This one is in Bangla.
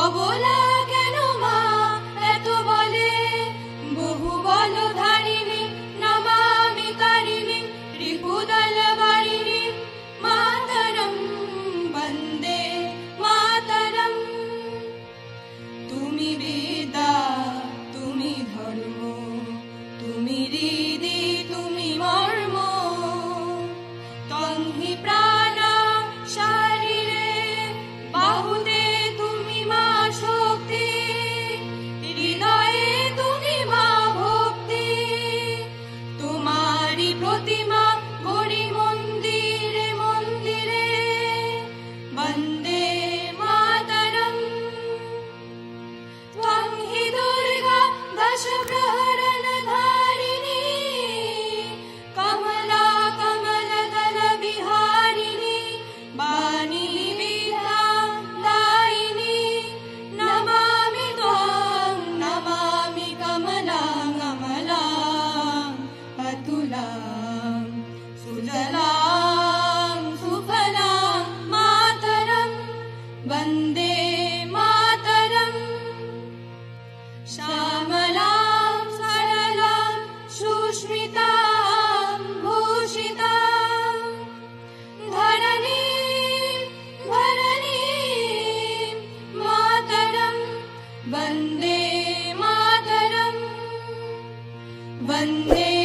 অবলা কেন মা এত বলে, বহু বল ধারিণী নমামি তারিণী রিপুদল বারিণী মাতরম বন্দে মাতরম। তুমি বিদ্যা তুমি ধর্ম, তুমি হৃদি তুমি মর্ম, ত্বং হি প্রাণ শরীরে বাহুতে তুমি মা শক্তি, হৃদয়ে তুমি মা ভক্তি। তোমারি প্রতিমা গড়ি মন্দিরে মন্দিরে, বন্দে মাতরম। ত্বং হি দুর্গা দশ প্রহরণ ধারিণী, কমলা কমলদল বিহারিণী, বাণী বিদ্যা দায়িনী। নমামি ত্বং নমামি কমলাং অমলাং অতুলাং সুজলাং সুফলাং মাতরম, বন্দে মাতরম। শ্যামলাং সরলাং সুস্মিতাং ভূষিতাং, ধরণীং ধরণীং মাতরম, বন্দে মাতরম। বন্দে